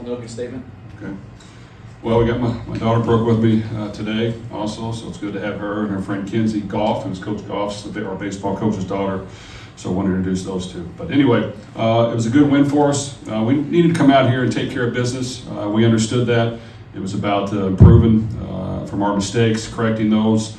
following opening statement. Okay. Well, we got my daughter Brooke with me today also, so it's good to have her and her friend Kinsey Goff, who's Coach Goff's, our baseball coach's daughter. So I want to introduce those two. But anyway, it was a good win for us. We needed to come out here and take care of business. We understood that. It was about improving from our mistakes, correcting those,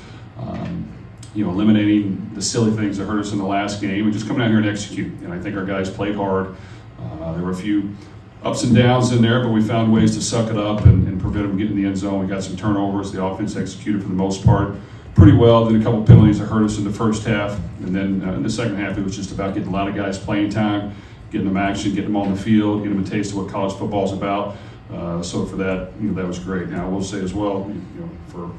eliminating the silly things that hurt us in the last game, and just coming out here and execute. And I think our guys played hard. There were a few ups and downs in there, but we found ways to suck it up and prevent them getting in the end zone. We got some turnovers. The offense executed for the most part pretty well. Then a couple penalties that hurt us in the first half. And then in the second half, it was just about getting a lot of guys playing time, getting them action, getting them on the field, getting them a taste of what college football is about. So for that, that was great. Now, I will say as well, for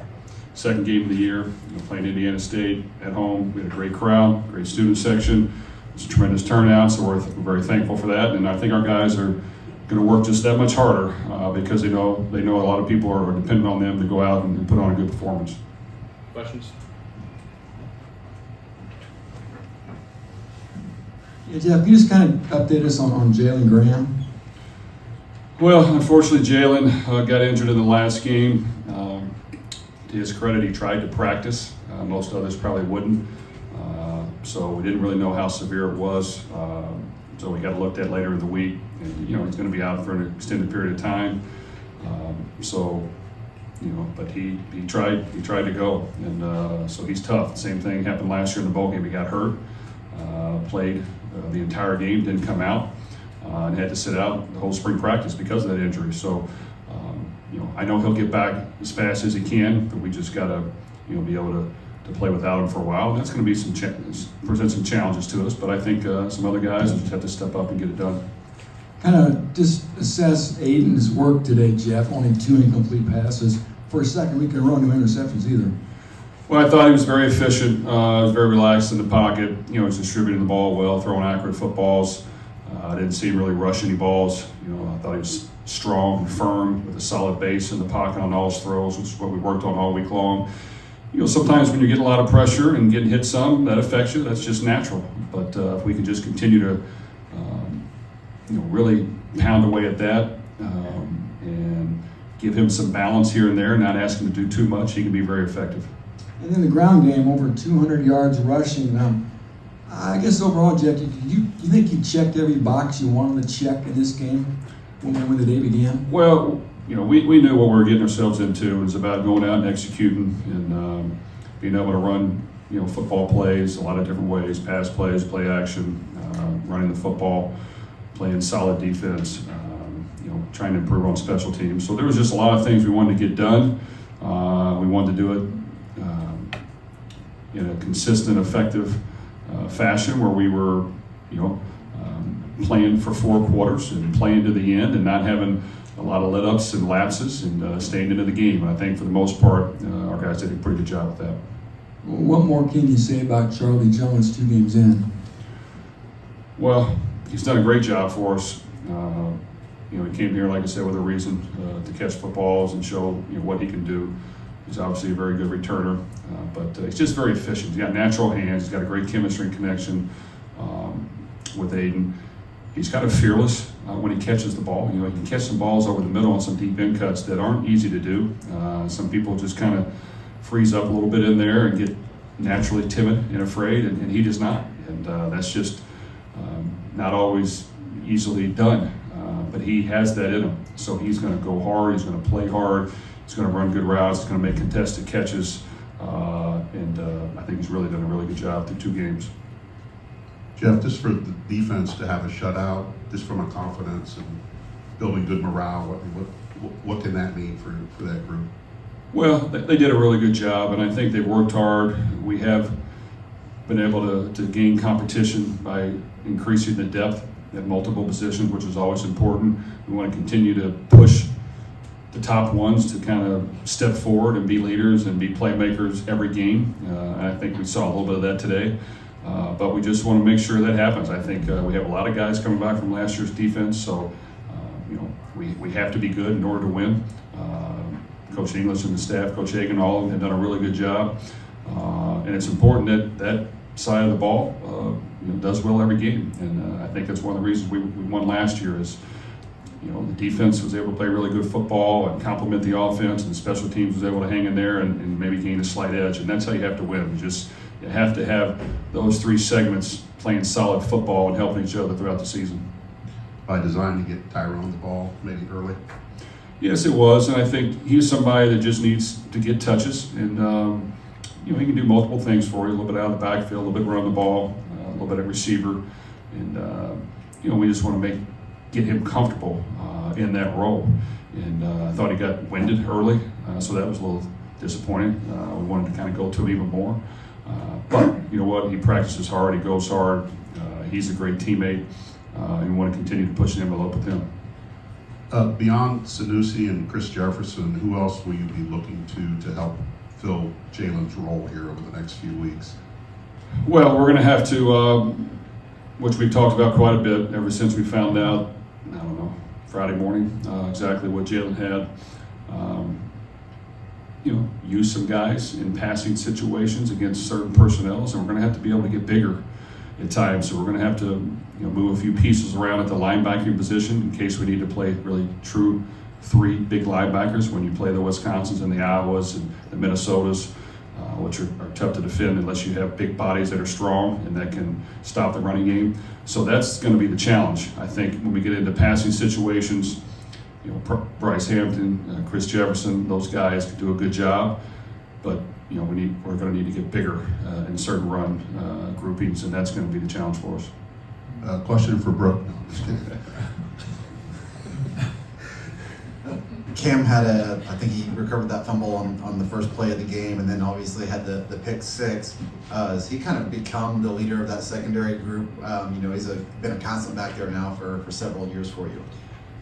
second game of the year, playing Indiana State at home, we had a great crowd, great student section. It was a tremendous turnout, so we're very thankful for that. And I think our guys are going to work just that much harder because they know a lot of people are dependent on them to go out and put on a good performance. Questions? Yeah, Jeff, can you just kind of update us on Jalen Graham? Well, unfortunately, Jalen got injured in the last game. To his credit, he tried to practice. Most others probably wouldn't. So we didn't really know how severe it was. So we got looked at later in the week. And, he's going to be out for an extended period of time. But he tried to go. And so he's tough. The same thing happened last year in the bowl game. He got hurt, played the entire game, didn't come out. And had to sit out the whole spring practice because of that injury. So, I know he'll get back as fast as he can, but we just got to, be able to play without him for a while. And that's going to be present some challenges to us. But I think some other guys will just have to step up and get it done. Kind of just assess Aiden's work today, Jeff. Only 2 incomplete passes. For a second week in a row, no interceptions either. Well, I thought he was very efficient. He was very relaxed in the pocket. He was distributing the ball well, throwing accurate footballs. I didn't see him really rush any balls. I thought he was strong and firm with a solid base in the pocket on all his throws, which is what we worked on all week long. Sometimes when you're getting a lot of pressure and getting hit some, that affects you. That's just natural. But if we can just continue to, really pound away at that and give him some balance here and there, not ask him to do too much, he can be very effective. And in the ground game, over 200 yards rushing. I guess overall, Jeff, you think he checked every box you wanted to check in this game when the day began? Well, we knew what we were getting ourselves into. It was about going out and executing and being able to run, football plays a lot of different ways, pass plays, play action, running the football, playing solid defense, trying to improve on special teams. So there was just a lot of things we wanted to get done. We wanted to do it in a consistent, effective fashion where we were, playing for 4 quarters and playing to the end and not having a lot of let-ups and lapses and staying into the game. And I think for the most part, our guys did a pretty good job with that. What more can you say about Charlie Jalens 2 games in? Well, he's done a great job for us. He came here, like I said, with a reason to catch footballs and show what he can do. He's obviously a very good returner, but he's just very efficient. He's got natural hands. He's got a great chemistry and connection with Aiden. He's kind of fearless when he catches the ball. He can catch some balls over the middle on some deep in cuts that aren't easy to do. Some people just kind of freeze up a little bit in there and get naturally timid and afraid, and he does not. And that's just not always easily done. But he has that in him. So he's going to go hard. He's going to play hard. He's going to run good routes. He's going to make contested catches. And I think he's really done a really good job through 2 games. Jeff, just for the defense to have a shutout, just from a confidence and building good morale, what can that mean for that group? Well, they did a really good job, and I think they've worked hard. We have been able to gain competition by increasing the depth at multiple positions, which is always important. We want to continue to push the top ones to kind of step forward and be leaders and be playmakers every game. And I think we saw a little bit of that today. But we just want to make sure that happens. I think we have a lot of guys coming back from last year's defense, so we have to be good in order to win. Coach English and the staff, Coach Hagan, all of them have done a really good job. And it's important that side of the ball does well every game. And I think that's one of the reasons we won last year is The defense was able to play really good football and complement the offense, and the special teams was able to hang in there and maybe gain a slight edge. And that's how you have to win. You have to have those three segments playing solid football and helping each other throughout the season. By design to get Tyrone the ball maybe early? Yes, it was, and I think he's somebody that just needs to get touches, and he can do multiple things for you, a little bit out of the backfield, a little bit run the ball, a little bit at receiver, and we just want to get him comfortable in that role. And I thought he got winded early, so that was a little disappointing. We wanted to kind of go to him even more, but you know what? He practices hard, he goes hard, he's a great teammate, and we want to continue to push the envelope with him. Beyond Sanusi and Chris Jefferson, who else will you be looking to help fill Jalen's role here over the next few weeks? Well, we're going to have to, which we've talked about quite a bit ever since we found out, Friday morning, exactly what Jalen had. Use some guys in passing situations against certain personnels, and we're going to have to be able to get bigger at times. So we're going to have to move a few pieces around at the linebacking position in case we need to play really true three big linebackers when you play the Wisconsins and the Iowas and the Minnesotas, which are tough to defend unless you have big bodies that are strong and that can stop the running game. So that's going to be the challenge. I think when we get into passing situations, Bryce Hampton, Chris Jefferson, those guys could do a good job, but we're going to need to get bigger in certain run groupings, and that's going to be the challenge for us. Question for Brooke. No, I'm just kidding. Cam had I think he recovered that fumble on the first play of the game, and then obviously had the pick six. Has he kind of become the leader of that secondary group? He's been a constant back there now for several years for you.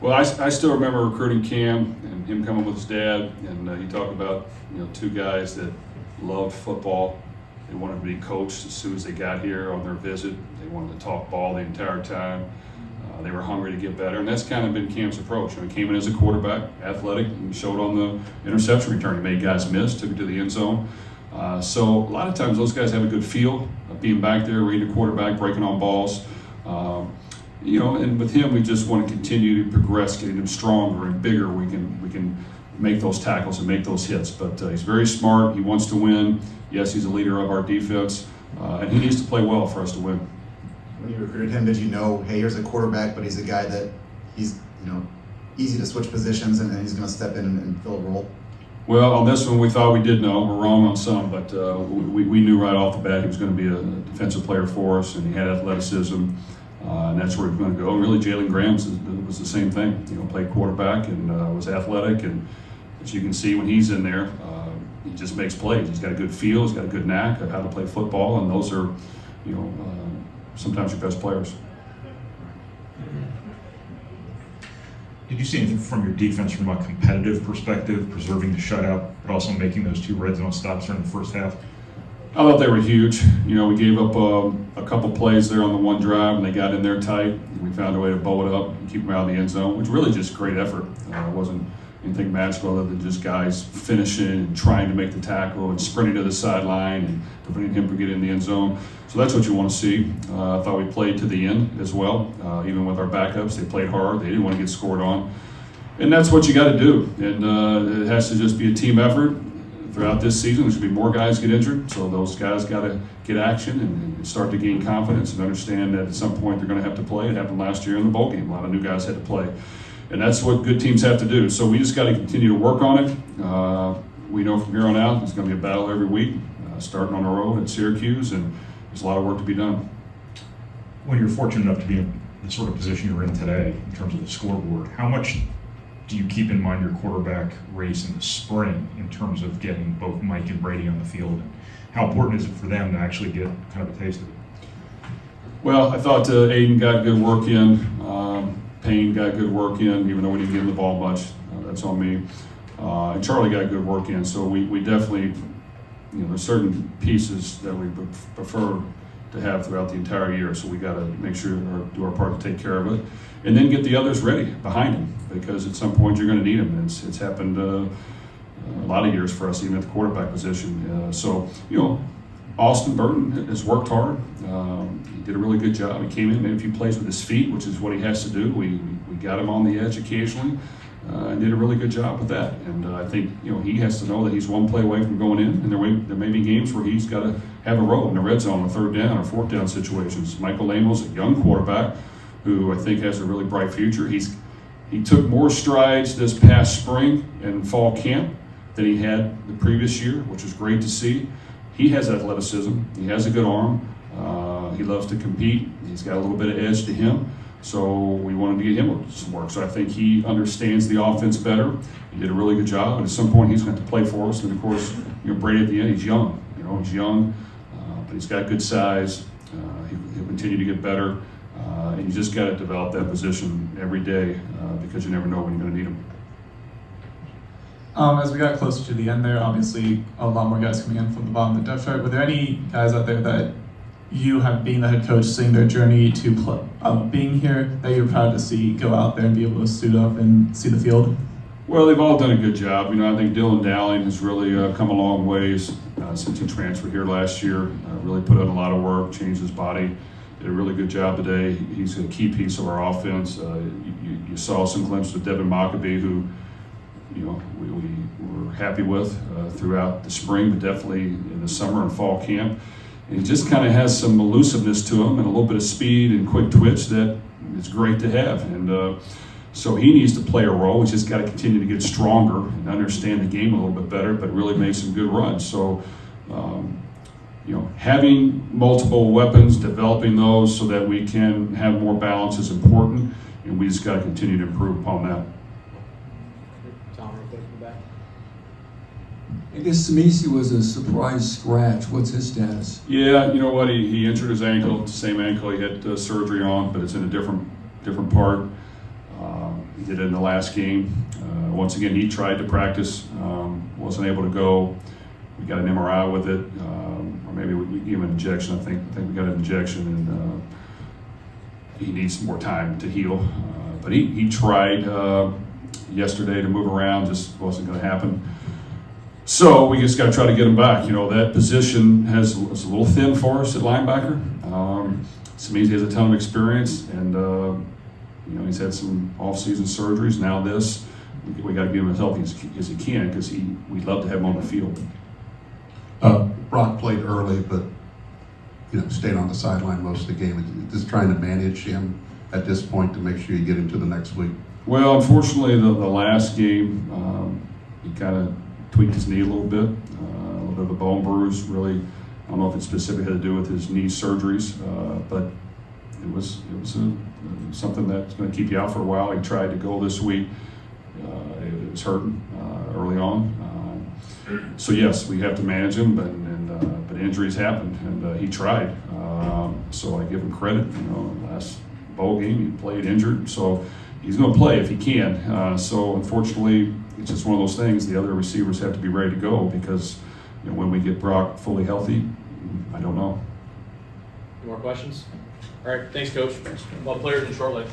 Well, I still remember recruiting Cam and him coming with his dad, and he talked about two guys that loved football. They wanted to be coached as soon as they got here on their visit. They wanted to talk ball the entire time. They were hungry to get better, and that's kind of been Cam's approach. He came in as a quarterback, athletic, and showed on the interception return. He made guys miss, took it to the end zone. So a lot of times those guys have a good feel of being back there, reading the quarterback, breaking on balls. And with him, we just want to continue to progress, getting him stronger and bigger. We can make those tackles and make those hits. But he's very smart. He wants to win. Yes, he's a leader of our defense, and he needs to play well for us to win. When you recruited him, did you know, hey, here's a quarterback, but he's a guy that he's easy to switch positions and he's going to step in and fill a role? Well, on this one, we thought we did know. We're wrong on some, but we knew right off the bat he was going to be a defensive player for us, and he had athleticism, and that's where he was going to go. And really, Jalen Graham was the same thing. Played quarterback and was athletic, and as you can see when he's in there, he just makes plays. He's got a good feel. He's got a good knack of how to play football, and those are, sometimes your best players. Did you see anything from your defense from a competitive perspective, preserving the shutout, but also making those two red zone stops during the first half? I thought they were huge. We gave up a couple plays there on the one drive, and they got in there tight. And we found a way to bow it up and keep them out of the end zone, which really just great effort. It wasn't anything magical other than just guys finishing and trying to make the tackle and sprinting to the sideline and preventing him from getting in the end zone. So that's what you want to see. I thought we played to the end as well. Even with our backups, they played hard. They didn't want to get scored on. And that's what you got to do. And it has to just be a team effort. Throughout this season, there's going to be more guys get injured, so those guys got to get action and start to gain confidence and understand that at some point they're going to have to play. It happened last year in the bowl game. A lot of new guys had to play. And that's what good teams have to do. So we just got to continue to work on it. We know from here on out it's going to be a battle every week, starting on the road at Syracuse, and there's a lot of work to be done. When you're fortunate enough to be in the sort of position you're in today in terms of the scoreboard, how much do you keep in mind your quarterback race in the spring in terms of getting both Mike and Brady on the field? And how important is it for them to actually get kind of a taste of it? Well, I thought Aiden got good work in. Payne got good work in, even though we didn't give him the ball much. That's on me. And Charlie got good work in. So we definitely, there's certain pieces that we prefer to have throughout the entire year. So we got to make sure do our part to take care of it. And then get the others ready behind him, because at some point you're going to need them. It's happened a lot of years for us, even at the quarterback position. Austin Burton has worked hard. He did a really good job. He came in, made a few plays with his feet, which is what he has to do. We got him on the edge occasionally, and did a really good job with that. And I think he has to know that he's one play away from going in, and there may be games where he's got to have a role in the red zone, or third down or fourth down situations. Michael Lamos, a young quarterback who I think has a really bright future. He took more strides this past spring and fall camp than he had the previous year, which was great to see. He has athleticism. He has a good arm. He loves to compete. He's got a little bit of edge to him. So we wanted to get him some work. So I think he understands the offense better. He did a really good job. And at some point, he's going to play for us. And of course, Brady at the end, he's young. He's young, but he's got good size. He'll continue to get better. And you just got to develop that position every day because you never know when you're going to need him. As we got closer to the end there, obviously a lot more guys coming in from the bottom of the depth chart. Were there any guys out there that you have, being the head coach, seeing their journey to being here, that you're proud to see go out there and be able to suit up and see the field? Well, they've all done a good job. I think Dylan Dowling has really come a long ways since he transferred here last year. Really put in a lot of work, changed his body, did a really good job today. He's a key piece of our offense. You saw some glimpses of Devin Mockabee, who we were happy with throughout the spring, but definitely in the summer and fall camp. And he just kind of has some elusiveness to him and a little bit of speed and quick twitch that is great to have. And so he needs to play a role. He's just got to continue to get stronger and understand the game a little bit better, but really make some good runs. So, having multiple weapons, developing those so that we can have more balance is important, and we just got to continue to improve upon that. Tom, real quick in the back. I guess Samisi was a surprise scratch. What's his status? Yeah, you know what? He injured his ankle, the same ankle he had surgery on, but it's in a different part. He did it in the last game. Once again, he tried to practice, wasn't able to go. We got an MRI with it, or maybe we gave him an injection. I think we got an injection, and he needs more time to heal. But he tried yesterday to move around, just wasn't going to happen. So we just got to try to get him back. That position is a little thin for us at linebacker. Samisi has a ton of experience, and he's had some off-season surgeries. Now this, we got to get him as healthy as he can, because we'd love to have him on the field. Brock played early, but stayed on the sideline most of the game. Just trying to manage him at this point to make sure you get him to the next week. Well, unfortunately, the last game, he kind of tweaked his knee a little bit of a bone bruise. Really, I don't know if it specifically had to do with his knee surgeries, but it was something that's going to keep you out for a while. He tried to go this week. It was hurting early on. So yes, we have to manage him, but injuries happen, and he tried. So I give him credit. Last bowl game he played injured, so he's going to play if he can. So unfortunately, it's just one of those things. The other receivers have to be ready to go, because when we get Brock fully healthy, I don't know. Any more questions? All right, thanks, Coach. Well, players in short leg.